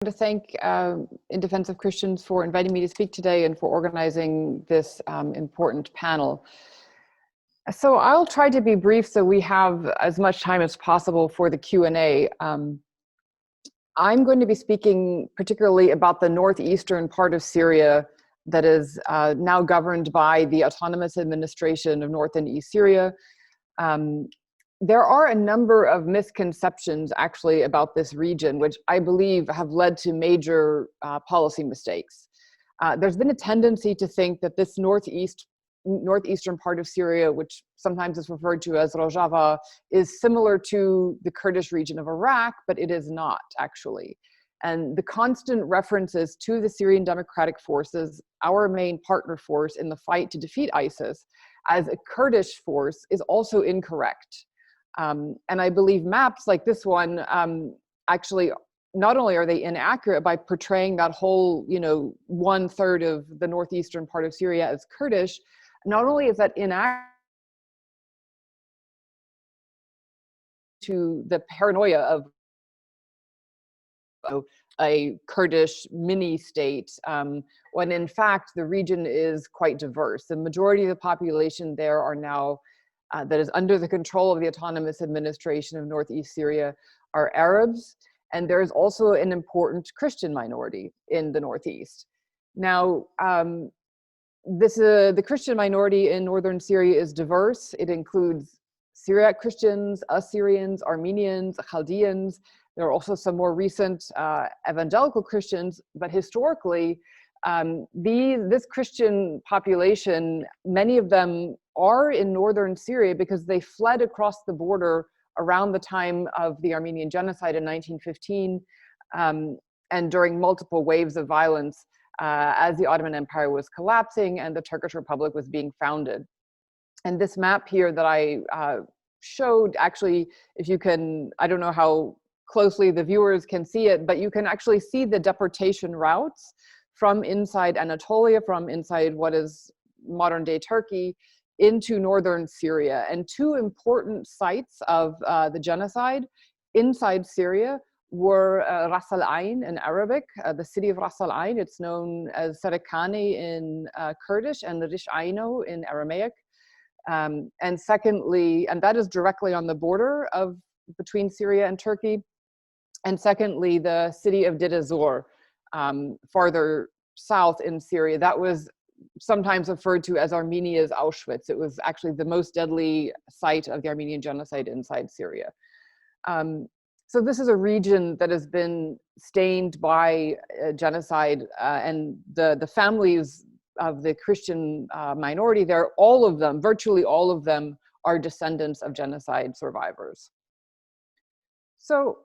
To thank In Defense of Christians for inviting me to speak today and for organizing this important panel. So I'll try to be brief so we have as much time as possible for the Q&A. I'm going to be speaking particularly about the northeastern part of Syria that is now governed by the Autonomous Administration of North and East Syria. There are a number of misconceptions actually about this region, which I believe have led to major policy mistakes. There's been a tendency to think that this northeastern part of Syria, which sometimes is referred to as Rojava, is similar to the Kurdish region of Iraq, but it is not actually. And the constant references to the Syrian Democratic Forces, our main partner force in the fight to defeat ISIS, as a Kurdish force is also incorrect. And I believe maps like this one actually, not only are they inaccurate by portraying that whole, 1/3 of the northeastern part of Syria as Kurdish, not only is that inaccurate to the paranoia of a Kurdish mini state, when in fact the region is quite diverse. The majority of the population there are now that is under the control of the Autonomous Administration of Northeast Syria are Arabs, and there's also an important Christian minority in the Northeast. Now, the Christian minority in northern Syria is diverse. It includes Syriac Christians, Assyrians, Armenians, Chaldeans. There are also some more recent evangelical Christians, but historically, this Christian population, many of them are in northern Syria because they fled across the border around the time of the Armenian genocide in 1915 and during multiple waves of violence as the Ottoman Empire was collapsing and the Turkish Republic was being founded. And this map here that I showed, actually, if you can, I don't know how closely the viewers can see it, but you can actually see the deportation routes from inside Anatolia, from inside what is modern day Turkey, into northern Syria. And two important sites of the genocide inside Syria were Ras Al Ain in Arabic, the city of Ras Al Ain. It's known as Serikani in Kurdish and Rish Aino in Aramaic. And secondly, and that is directly on the border between Syria and Turkey. And secondly, the city of Deir ez-Zor, farther south in Syria. That was sometimes referred to as Armenia's Auschwitz. It was actually the most deadly site of the Armenian genocide inside Syria. So this is a region that has been stained by genocide, and the families of the Christian minority there, all of them, virtually all of them, are descendants of genocide survivors. So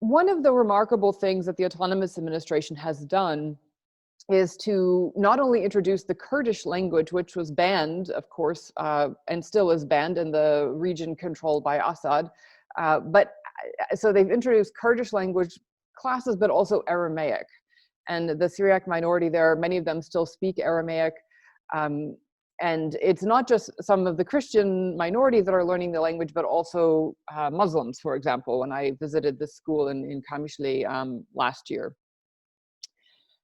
one of the remarkable things that the Autonomous Administration has done is to not only introduce the Kurdish language, which was banned, of course, and still is banned in the region controlled by Assad, so they've introduced Kurdish language classes, but also Aramaic. And the Syriac minority there, many of them still speak Aramaic. And it's not just some of the Christian minorities that are learning the language, but also Muslims, for example, when I visited this school in Kamishli last year.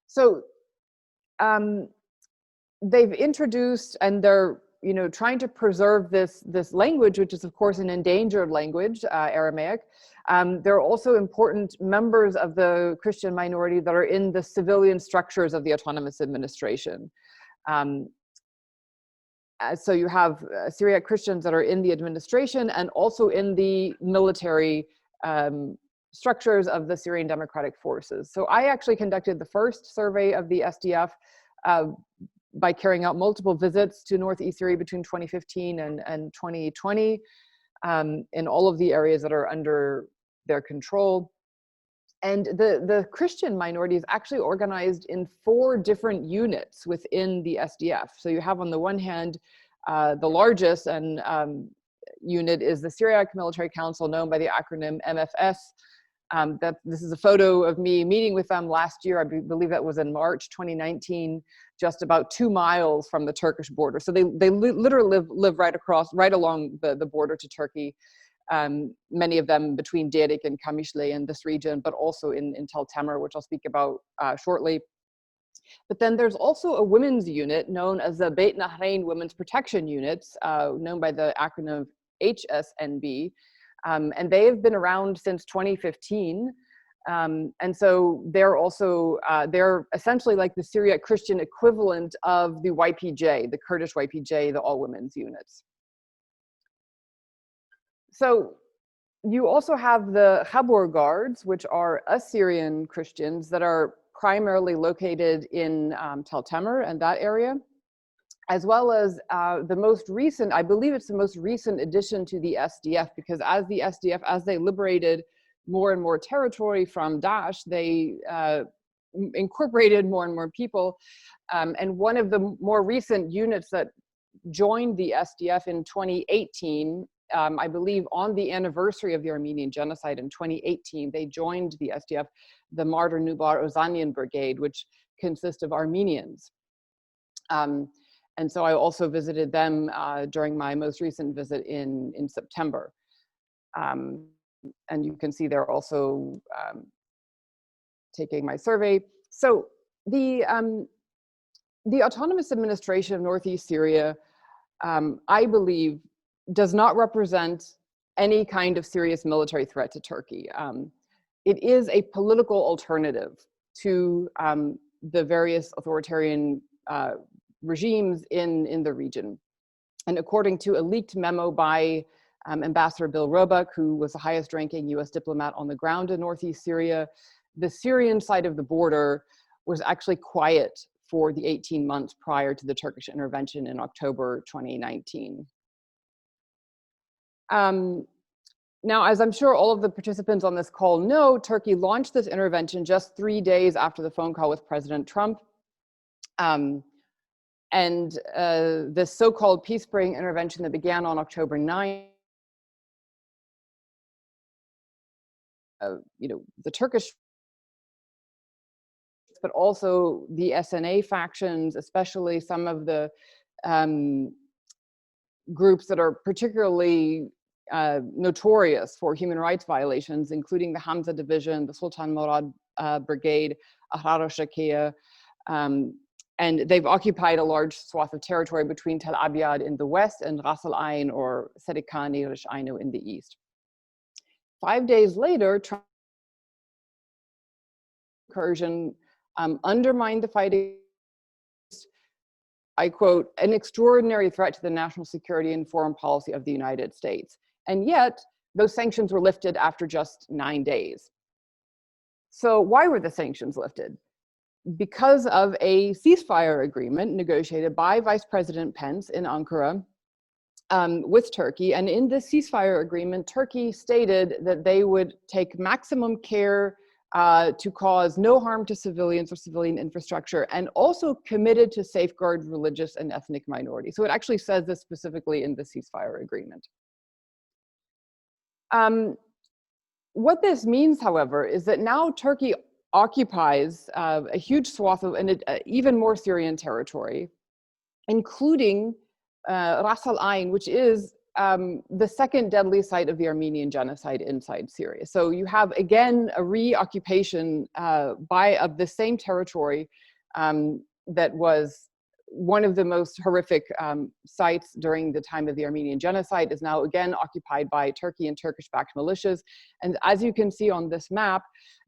So they've introduced, and they're trying to preserve this language, which is of course an endangered language, Aramaic. There are also important members of the Christian minority that are in the civilian structures of the Autonomous Administration. So you have Syriac Christians that are in the administration and also in the military structures of the Syrian Democratic Forces. So I actually conducted the first survey of the SDF by carrying out multiple visits to Northeast Syria between 2015 and 2020 in all of the areas that are under their control. And the Christian minority is actually organized in 4 different units within the SDF. So you have on the one hand, the largest unit is the Syriac Military Council, known by the acronym MFS. This is a photo of me meeting with them last year. I believe that was in March 2019, just about 2 miles from the Turkish border. So they literally live right along the border to Turkey. many of them between Derik and Kamishli in this region, but also in Tel Tamer, which I'll speak about shortly. But then there's also a women's unit known as the Beit Nahrain Women's Protection Units, known by the acronym HSNB, and they've been around since 2015. And so they're also, they're essentially like the Syriac Christian equivalent of the YPJ, the Kurdish YPJ, the all women's units. So you also have the Khabur Guards, which are Assyrian Christians that are primarily located in Tel Tamer and that area, as well as the most recent, I believe it's the most recent addition to the SDF, because as the SDF, as they liberated more and more territory from Daesh, they incorporated more and more people. And one of the more recent units that joined the SDF in 2018, I believe on the anniversary of the Armenian genocide in 2018, they joined the SDF, the Martyr Nubar Ozanian Brigade, which consists of Armenians. And so I also visited them during my most recent visit in September. And you can see they're also taking my survey. So the Autonomous Administration of Northeast Syria, I believe, does not represent any kind of serious military threat to Turkey. It is a political alternative to the various authoritarian regimes in the region. And according to a leaked memo by Ambassador Bill Roebuck, who was the highest ranking US diplomat on the ground in Northeast Syria, the Syrian side of the border was actually quiet for the 18 months prior to the Turkish intervention in October 2019. Now, as I'm sure all of the participants on this call know, Turkey launched this intervention just 3 days after the phone call with President Trump. And this so-called peace spring intervention that began on October 9th, the Turkish, but also the SNA factions, especially some of the groups that are particularly notorious for human rights violations, including the Hamza Division, the Sultan Murad Brigade, Ahrar al-Shakia, and they've occupied a large swath of territory between Tel Abyad in the west and Ras Al Ain or Sedikani Rish Ainu in the east. 5 days later, Trump incursion undermined the fighting. I quote, an extraordinary threat to the national security and foreign policy of the United States. And yet, those sanctions were lifted after just 9 days. So why were the sanctions lifted? Because of a ceasefire agreement negotiated by Vice President Pence in Ankara with Turkey. And in this ceasefire agreement, Turkey stated that they would take maximum care to cause no harm to civilians or civilian infrastructure, and also committed to safeguard religious and ethnic minorities. So it actually says this specifically in the ceasefire agreement. What this means, however, is that now Turkey occupies a huge swath of even more Syrian territory, including Ras Al Ain, which is the second deadly site of the Armenian genocide inside Syria. So you have, again, a reoccupation of the same territory that was one of the most horrific sites during the time of the Armenian genocide, is now again occupied by Turkey and Turkish-backed militias. And as you can see on this map,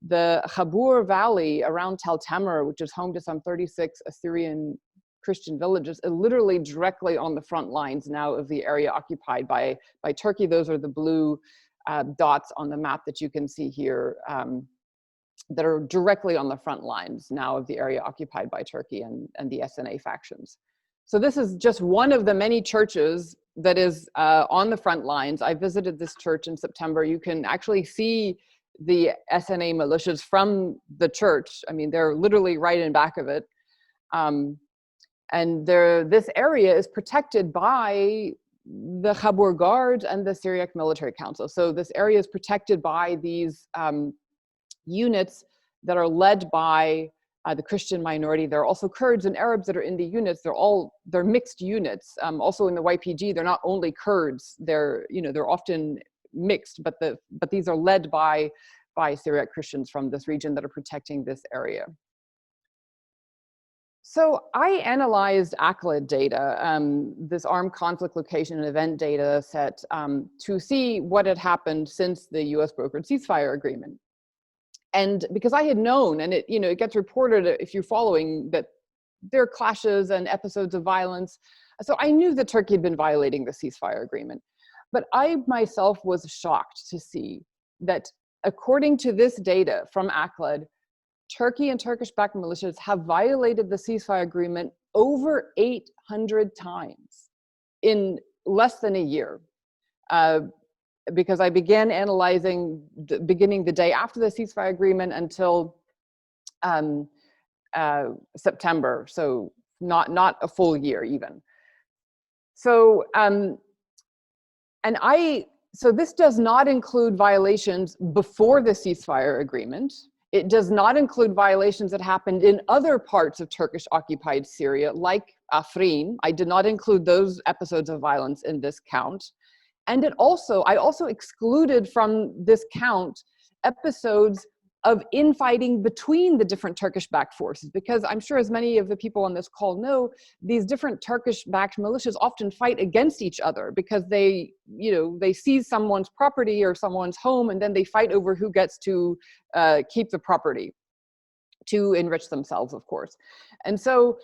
the Khabur Valley around Tel Tamer, which is home to some 36 Assyrian Christian villages, is literally directly on the front lines now of the area occupied by Turkey. Those are the blue dots on the map that you can see here that are directly on the front lines now of the area occupied by Turkey and the SNA factions. So this is just one of the many churches that is on the front lines. I visited this church in September. You can actually see the SNA militias from the church. I mean, they're literally right in back of it. And this area is protected by the Khabur Guards and the Syriac Military Council. So this area is protected by these units that are led by the Christian minority. There are also Kurds and Arabs that are in the units. They're mixed units. Also in the YPG, they're not only Kurds. They're often mixed, but these are led by Syriac Christians from this region that are protecting this area. So I analyzed ACLED data, this armed conflict location and event data set, to see what had happened since the US brokered ceasefire agreement. And because I had known, and it gets reported if you're following, that there are clashes and episodes of violence. So I knew that Turkey had been violating the ceasefire agreement. But I myself was shocked to see that according to this data from ACLED, Turkey and Turkish-backed militias have violated the ceasefire agreement over 800 times in less than a year. Because I began analyzing beginning the day after the ceasefire agreement until September, so not a full year even. So so this does not include violations before the ceasefire agreement. It does not include violations that happened in other parts of Turkish-occupied Syria, like Afrin. I did not include those episodes of violence in this count. And I also excluded from this count episodes of infighting between the different Turkish-backed forces, because I'm sure, as many of the people on this call know, these different Turkish-backed militias often fight against each other because they seize someone's property or someone's home, and then they fight over who gets to keep the property to enrich themselves, of course. And so,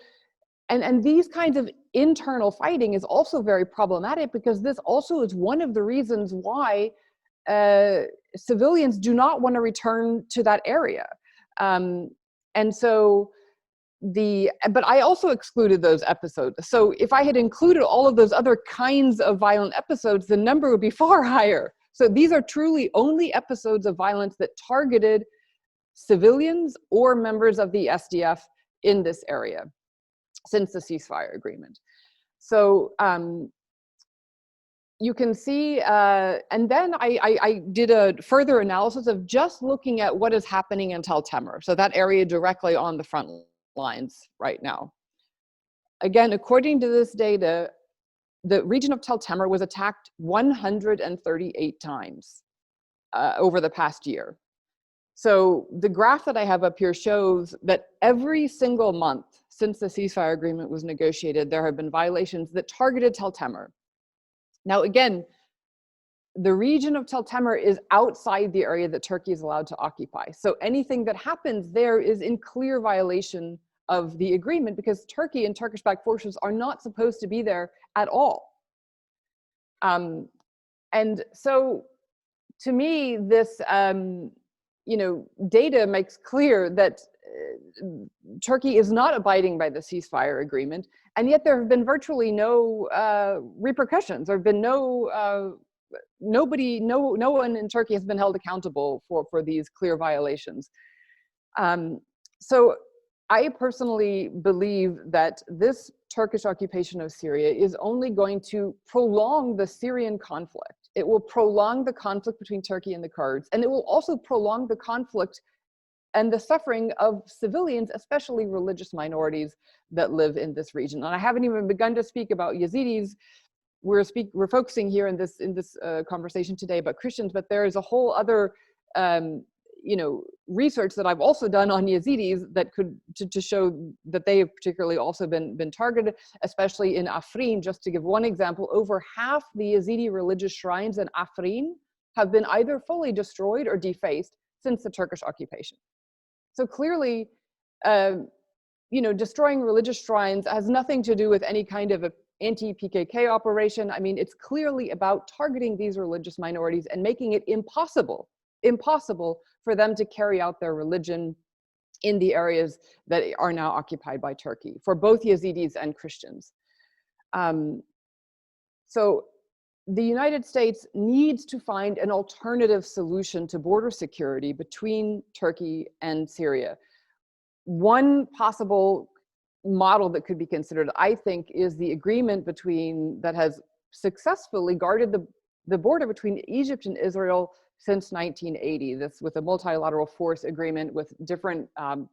and these kinds of internal fighting is also very problematic, because this also is one of the reasons why civilians do not want to return to that area. And so but I also excluded those episodes. So if I had included all of those other kinds of violent episodes, the number would be far higher. So these are truly only episodes of violence that targeted civilians or members of the SDF in this area since the ceasefire agreement. So you can see, and then I did a further analysis of just looking at what is happening in Tel Temer, so that area directly on the front lines right now. Again, according to this data, the region of Tel Temer was attacked 138 times over the past year. So the graph that I have up here shows that every single month since the ceasefire agreement was negotiated, there have been violations that targeted Tel Temer. Now, again, the region of Tel Temer is outside the area that Turkey is allowed to occupy. So anything that happens there is in clear violation of the agreement, because Turkey and Turkish-backed forces are not supposed to be there at all. And so, to me, this data makes clear that Turkey is not abiding by the ceasefire agreement, and yet there have been virtually no repercussions. There have been no one in Turkey has been held accountable for these clear violations. So I personally believe that this Turkish occupation of Syria is only going to prolong the Syrian conflict. It will prolong the conflict between Turkey and the Kurds, and it will also prolong the conflict and the suffering of civilians, especially religious minorities that live in this region. And I haven't even begun to speak about Yazidis. We're focusing here in this conversation today about Christians, but there is a whole other research that I've also done on Yazidis that could to show that they have particularly also been targeted, especially in Afrin. Just to give one example, over half the Yazidi religious shrines in Afrin have been either fully destroyed or defaced since the Turkish occupation. So clearly, destroying religious shrines has nothing to do with any kind of anti-PKK operation. I mean, it's clearly about targeting these religious minorities and making it impossible for them to carry out their religion in the areas that are now occupied by Turkey, for both Yazidis and Christians. So the United States needs to find an alternative solution to border security between Turkey and Syria. One possible model that could be considered, I think, is the agreement that has successfully guarded the border between Egypt and Israel since 1980. This with a multilateral force agreement with different,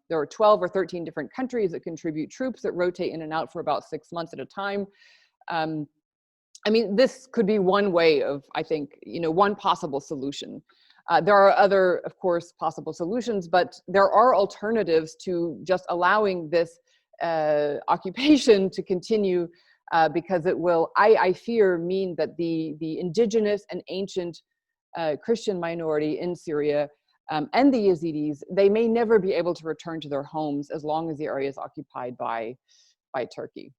there are 12 or 13 different countries that contribute troops that rotate in and out for about 6 months at a time. I mean, this could be one way of, I think, one possible solution. There are other, of course, possible solutions, but there are alternatives to just allowing this occupation to continue, because it will, I fear, mean that the indigenous and ancient Christian minority in Syria, and the Yazidis, they may never be able to return to their homes as long as the area is occupied by Turkey.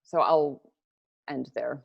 So I'll end there.